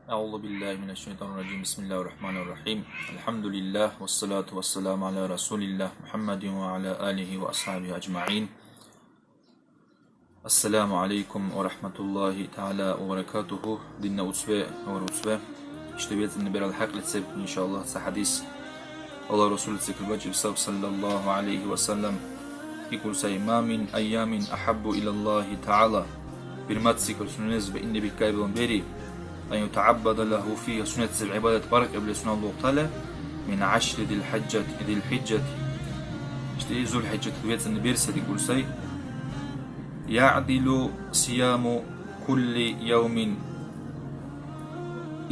أعوذ بالله من الشيطان الرجيم بسم الله الرحمن الرحيم الحمد لله والصلاة والسلام على رسول الله محمد وعلى آله وأصحابه أجمعين. السلام عليكم ورحمة الله تعالى وبركاته. ديننا أتسبة ورتسبة اشتبيت النبي الحق لتسب إن شاء الله حديث الله رسول البجر صلى الله عليه وسلم يقول ما من أيام أحب إلى الله تعالى برمات سيكل سنة بإن بكايبون بيري أن يتعبد له فيه سنة العبادة برك قبل سنة الله تعالى من 10 ذي الحجة ذو الحجة كويت النبي يقول يعدل صيام كل يوم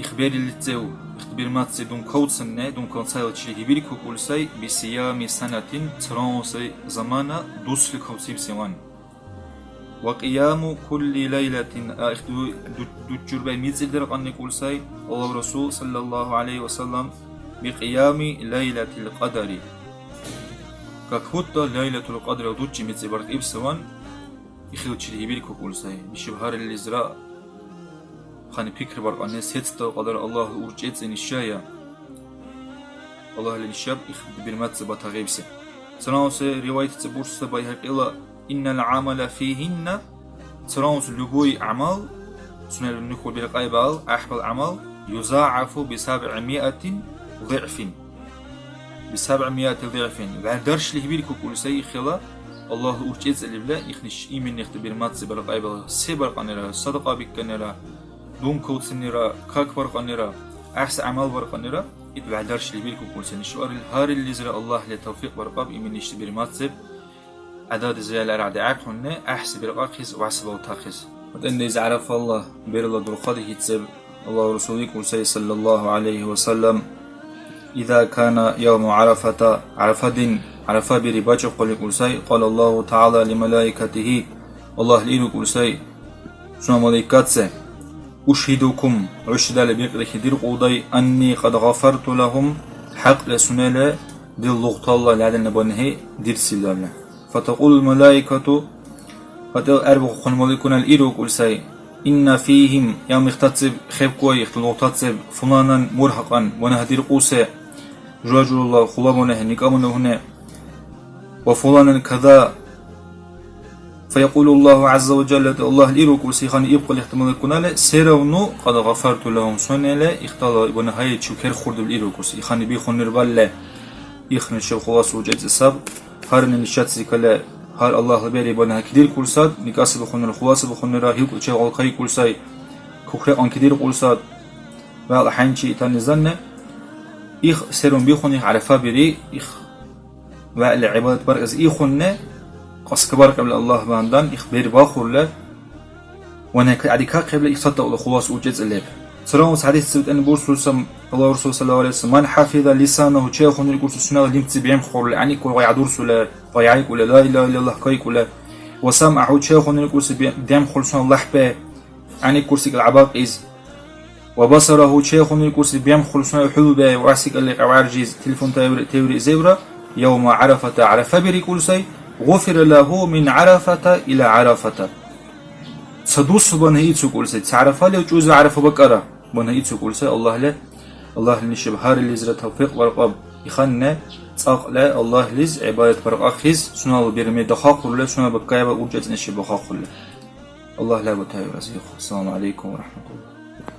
إخبار للتو اختبار ما تصدون كود سنة دون كود سايل تشريه بيركو كل بصيام سنة ترانس زمانة دوسل كوتيب سيوان وقيام كل ليلة دجربة ميزل درقان يقول الله رسول صلى الله عليه وسلم بقيام ليلة القدر كخطة ليلة القدر ودوتش ميزل برق إبسوان يخيل تشريه بيركو كل بشبهار الإزراء خاني فكر برقان ستة قدر الله أرجيت زين الشاية الله للشاب يخبر مات زبطة غيبسي سنوس رواية تبورس بايهر إلا إن العمل فيهن سنوس لبوي أعمال سنة النخول بالقايبال أحبال عمل يضاعف ب700 ضعف ب700 ضعف بعدرش لهبيركو كل شيء خلا الله أرجيت اللي بلا يخنش إيمن يختبر مات زبر قايبال سبر قنرا صدقة بكنرا دون كوت سنرا كاك برقنرا أحس أعمال برقنرا بعدرش لهبيركو كل شيء الشوار الهار اللي زرا الله لتوفيق برقاب إيمن يختبر مات زب عدد زيالة رعد عقهن أحسب الأخذ وعسب وتاخذ وإن إذا عرف الله بير الله درخاده يتسب الله رسولك صلى الله عليه وسلم إذا كان يوم عرفة برباج قال الله تعالى لملائكته الله لإنه كرسي سنة ملائكته أشهدكم عشد لبيقرك دير قوضي أني قد غفرت لهم حق لسنة دي اللغة الله لعدل نبانه دير سلالة فتقول الملائكة أربع الملائكون الإيرو كل شيء إن فيهم يوم يختتب خيب كوي يختتب فلانا مرهقا ونهدير قوسة رجل الله خلابونه نقامونه هنا وفلانا كذا فيقول الله عز وجل الله الإيرو كل شيء خاني يبقى الاحتمال يكون له سيرونو قد غفرت لهم سنة لا اختلا ونهاية شكر خرد الإيرو كل شيء خاني بيخون نربال يخن الشيخ خلاص وجد السب هارن الشات زكلا هار الله بيري بنا كدير كل صاد نكاسب بخون الخلاص بخون راهي كل شيء على كل شيء كوكرة عن كدير كل صاد وعلى حين شيء تنزلنا إخ سرهم بيخون عرفا بيري إخ وعلى عبادة بركز إخونا قص كبار قبل الله باندان إخ بير باخور له وانا كعديكا قبل إخصاد الخلاص وجد الليل سلام حديث سبت أن برسول الله رسول صلى الله عليه وسلم من حفظ لسانه شيخ من الكرسي سنة لم تبيم خور يعني كل غيادور سلا غيايك ولا لا إله إلا الله كيك ولا وسمعه شيخ من الكرسي دم خلصنا الله به يعني كرسي العباق إز وبصره شيخ من الكرسي بيم خلصنا حلبة وعسك اللي عارجيز تلفون توري زبرة يوم عرفة بري كرسي غفر له من عرفة إلى عرفة صدوس بنهيتو كرسي تعرف له جوز عرفة بكرة بنهيتو كرسي الله نشبهار اللي زرت توفيق ورقاب يخنا تقلا الله لز عبادة برقاخيز سنة بيرمي دخاق ولا سنة بكاية وجد نشبه خاق الله لا بتاعي رزيق. السلام عليكم ورحمة الله.